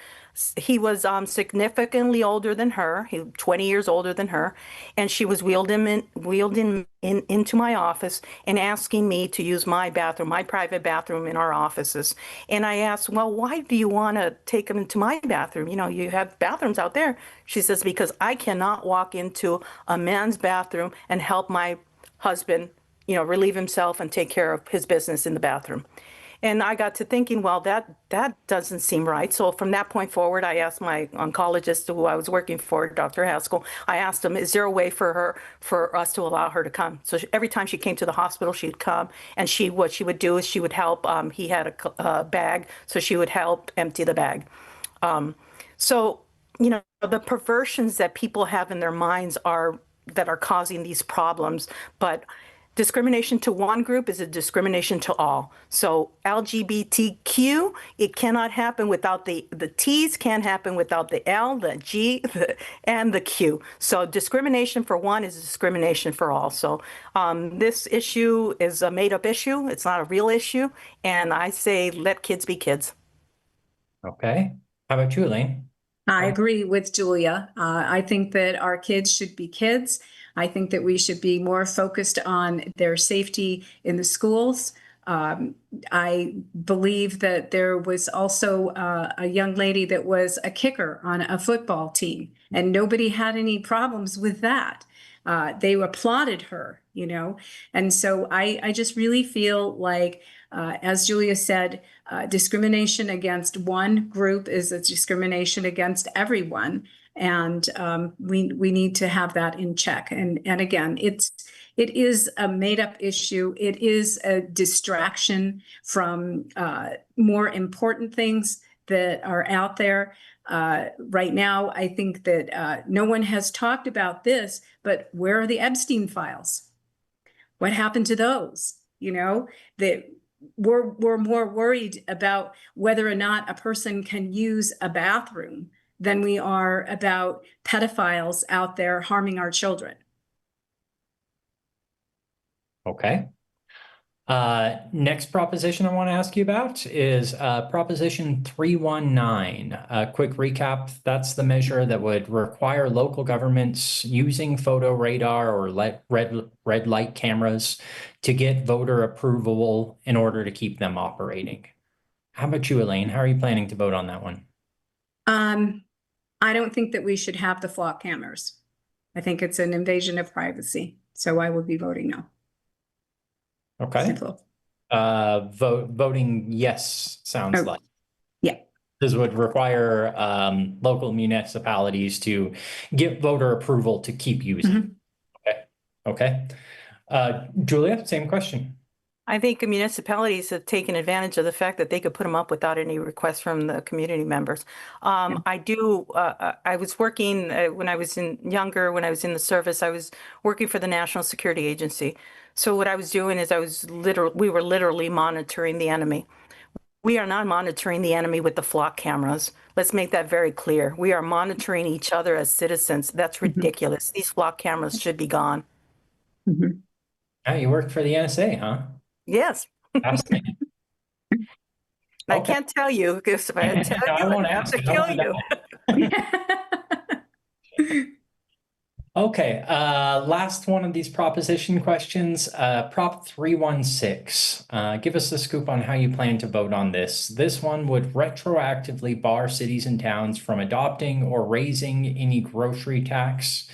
He was significantly older than her, 20 years older than her, and she was wheeled into my office and asking me to use my bathroom, my private bathroom in our offices. And I asked, well, why do you want to take him into my bathroom? You have bathrooms out there. She says, because I cannot walk into a man's bathroom and help my husband, relieve himself and take care of his business in the bathroom. And I got to thinking, well, that doesn't seem right. So from that point forward, I asked my oncologist who I was working for, Dr. Haskell, I asked him, is there a way for us to allow her to come? So every time she came to the hospital, she'd come, and what she would do is she would help. He had a bag, so she would help empty the bag. So, the perversions that people have in their minds that are causing these problems, but discrimination to one group is a discrimination to all. So LGBTQ, it cannot happen without the T's, can't happen without the L, the G, and the Q. So discrimination for one is discrimination for all. So this issue is a made-up issue. It's not a real issue. And I say let kids be kids. Okay. How about you, Elaine? I agree with Julia. I think that our kids should be kids. I think that we should be more focused on their safety in the schools. I believe that there was also a young lady that was a kicker on a football team, and nobody had any problems with that. They applauded her, and so I just really feel like, as Julia said, discrimination against one group is a discrimination against everyone. And we need to have that in check. And again, it is a made-up issue. It is a distraction from more important things that are out there. Right now, I think that no one has talked about this, but where are the Epstein files? What happened to those? That we're more worried about whether or not a person can use a bathroom than we are about pedophiles out there harming our children. Okay. Next proposition I want to ask you about is Proposition 319. A quick recap, that's the measure that would require local governments using photo radar or red light cameras to get voter approval in order to keep them operating. How about you, Elaine? How are you planning to vote on that one? I don't think that we should have the flock cameras. I think it's an invasion of privacy. So I would be voting no. Okay. Simple. Voting yes, sounds like. Yeah. This would require local municipalities to give voter approval to keep using. Okay. Okay. Julia, same question. I think municipalities have taken advantage of the fact that they could put them up without any requests from the community members. I was working when I was when I was in the service, I was working for the National Security Agency. So what I was doing is we were literally monitoring the enemy. We are not monitoring the enemy with the flock cameras. Let's make that very clear. We are monitoring each other as citizens. That's ridiculous. These flock cameras should be gone. Ah, you worked for the NSA, huh? Yes. Fascinating. I Okay. can't tell you because if I tell No, I you, won't I'd have ask to you. kill you. Okay, last one of these proposition questions. Prop 316. Give us the scoop on how you plan to vote on this. This one would retroactively bar cities and towns from adopting or raising any grocery tax.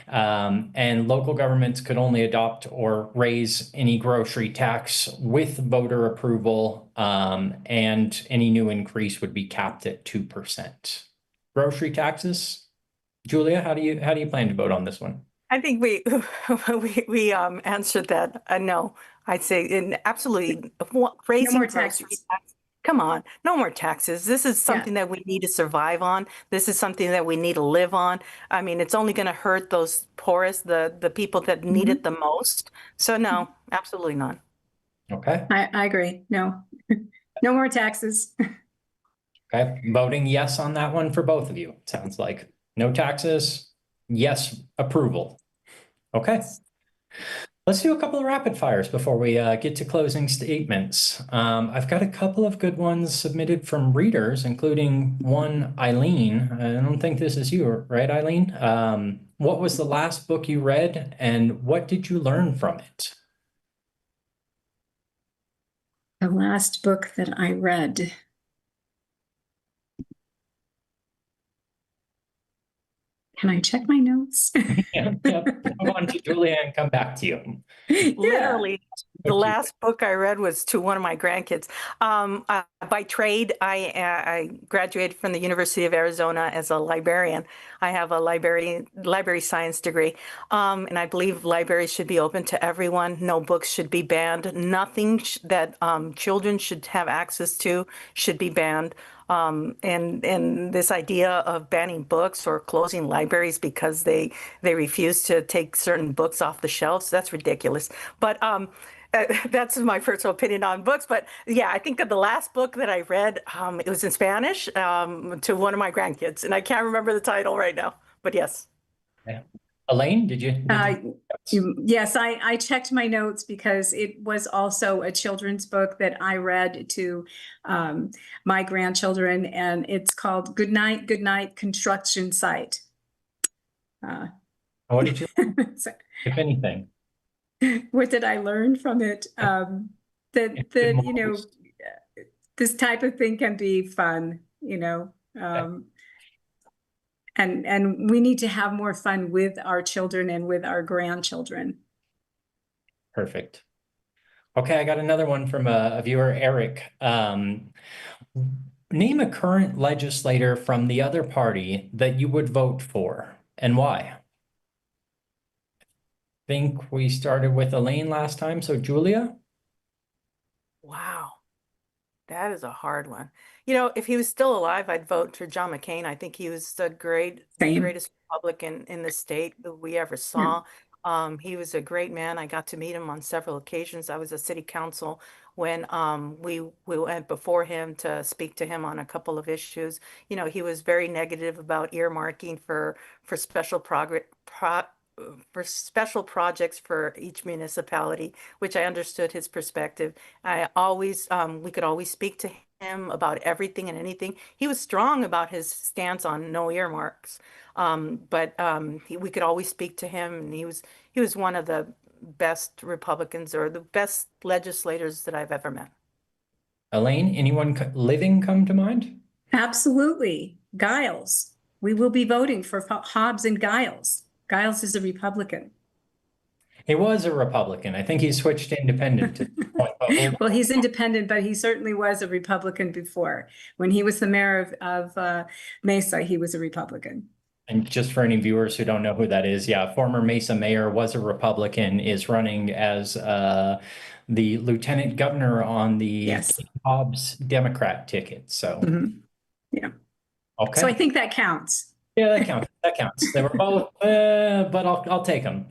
And local governments could only adopt or raise any grocery tax with voter approval, and any new increase would be capped at 2%. Grocery taxes? Julia, how do you plan to vote on this one? I think we answered that. No, I'd say absolutely raising more grocery taxes. tax. Come on, no more taxes. This is something Yeah. that we need to survive on. This is something that we need to live on. I mean, it's only going to hurt those poorest, the people that need it the most. So no, absolutely not. Okay. I agree. No, no more taxes. Okay. Voting yes on that one for both of you. Sounds like no taxes, yes approval. Okay. Let's do a couple of rapid fires before we get to closing statements. I've got a couple of good ones submitted from readers, including one, Eileen. I don't think this is you, right, Eileen? What was the last book you read and what did you learn from it? The last book that I read. Can I check my notes? Yep. Move on to Julia and come back to you. Literally, the last book I read was to one of my grandkids. By trade, I graduated from the University of Arizona as a librarian. I have a library science degree, and I believe libraries should be open to everyone. No books should be banned. Nothing that children should have access to should be banned. And this idea of banning books or closing libraries because they refuse to take certain books off the shelves, that's ridiculous. But that's my personal opinion on books. But yeah, I think of the last book that I read, it was in Spanish, to one of my grandkids, and I can't remember the title right now. But yes. Yeah. Elaine, did you? Yes, I checked my notes because it was also a children's book that I read to my grandchildren, and it's called Good Night, Construction Site. What did you learn, if anything? What did I learn from it? That you know, this type of thing can be fun, you know. And we need to have more fun with our children and with our grandchildren. Perfect. Okay, I got another one from a viewer, Eric. Name a current legislator from the other party that you would vote for and why. I think we started with Elaine last time, so Julia? Wow. That is a hard one. You know, if he was still alive, I'd vote for John McCain. I think he was the greatest Republican in the state that we ever saw. He was a great man. I got to meet him on several occasions. I was a city council when we went before him to speak to him on a couple of issues. You know, he was very negative about earmarking for special for special projects for each municipality, which I understood his perspective. We could always speak to him about everything and anything. He was strong about his stance on no earmarks, but we could always speak to him, and he was one of the best Republicans or the best legislators that I've ever met. Elaine, anyone living come to mind? Absolutely. Giles. We will be voting for Hobbs and Giles. Giles is a Republican. He was a Republican. I think he switched to independent at this point, but Well, he's independent, but he certainly was a Republican before. When he was the mayor of Mesa, he was a Republican. and just for any viewers who don't know who that is, yeah, former Mesa mayor, was a Republican, is running as the lieutenant governor on the Yes. Hobbs Democrat ticket. So, Mhm. Yeah. okay. So I think that counts. Yeah, that counts. That counts. They were both, but I'll take them.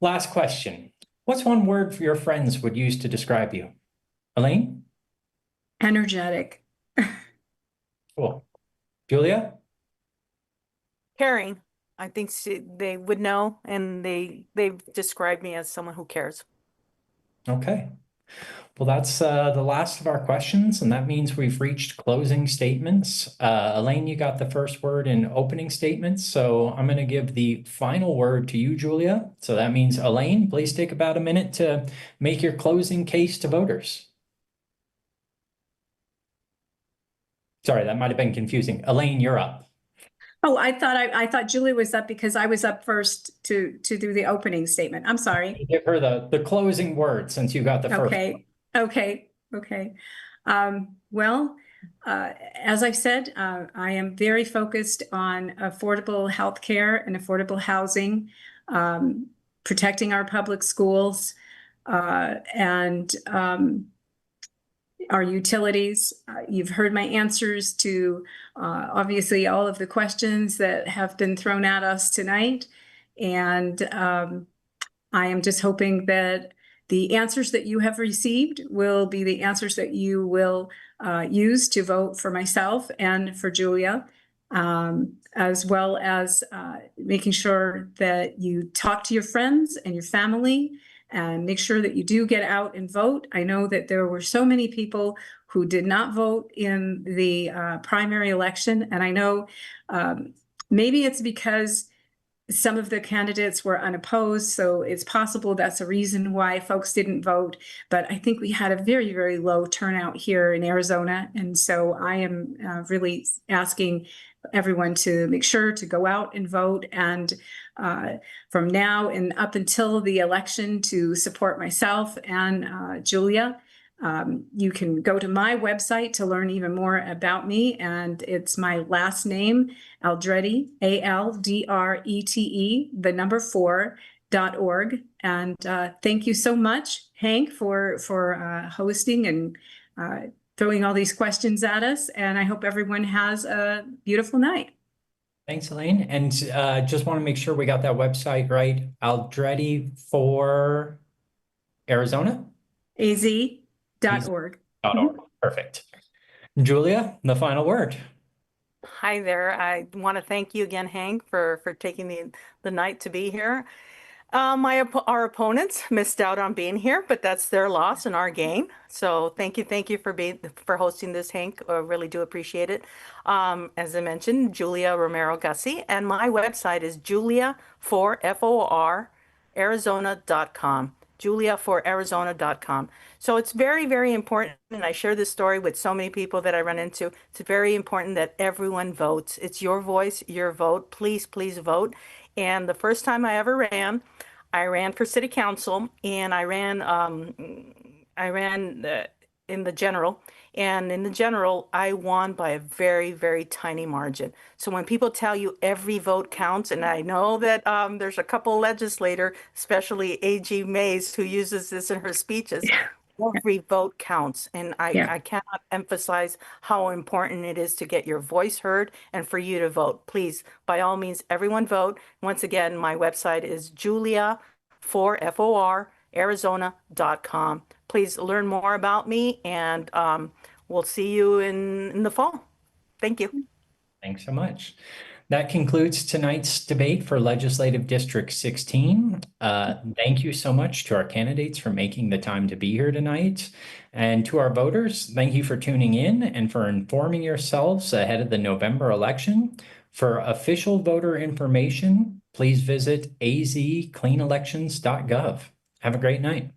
Last question. What's one word your friends would use to describe you? Elaine? Energetic. Cool. Julia? Caring. I think they would know, and they've described me as someone who cares. Okay. Well, that's the last of our questions, and that means we've reached closing statements. Elaine, you got the first word in opening statements, so I'm going to give the final word to you, Julia. So that means, Elaine, please take about a minute to make your closing case to voters. Sorry, that might have been confusing. Elaine, you're up. Oh, I thought Julie was up because I was up first to do the opening statement. I'm sorry. Give her the closing word since you got the first. Okay. Well, as I've said, I am very focused on affordable health care and affordable housing, protecting our public schools, and our utilities. You've heard my answers to obviously all of the questions that have been thrown at us tonight. And I am just hoping that the answers that you have received will be the answers that you will use to vote for myself and for Julia, as well as making sure that you talk to your friends and your family and make sure that you do get out and vote. I know that there were so many people who did not vote in the primary election, and I know maybe it's because some of the candidates were unopposed, so it's possible that's a reason why folks didn't vote. But I think we had a very, very low turnout here in Arizona. And so I am really asking everyone to make sure to go out and vote. And from now and up until the election, to support myself and Julia. You can go to my website to learn even more about me, and it's my last name, Aldrete, ALDRETE, the number 4.org. And thank you so much, Hank, for hosting and throwing all these questions at us. And I hope everyone has a beautiful night. Thanks, Elaine. And just want to make sure we got that website right. Aldrete for Arizona? AZ.org. Perfect. Julia, the final word. Hi there. I want to thank you again, Hank, for taking the night to be here. Our opponents missed out on being here, but that's their loss and our gain. So thank you for hosting this, Hank. I really do appreciate it. As I mentioned, Julia Romero Gussie, and my website is julia4Arizona.com. julia4Arizona.com. So it's very, very important, and I share this story with so many people that I run into. It's very important that everyone votes. It's your voice, your vote. Please, please vote. And the first time I ever ran, I ran for city council, and I ran in the general. And in the general, I won by a very, very tiny margin. So when people tell you every vote counts, and I know that there's a couple legislator, especially A.G. Mays, who uses this in her speeches, every vote counts. And I cannot emphasize how important it is to get your voice heard and for you to vote. Please, by all means, everyone vote. Once again, my website is julia4Arizona.com. Please learn more about me, and we'll see you in the fall. Thank you. Thanks so much. That concludes tonight's debate for Legislative District 16. Thank you so much to our candidates for making the time to be here tonight. And to our voters, thank you for tuning in and for informing yourselves ahead of the November election. For official voter information, please visit azcleanelections.gov. Have a great night.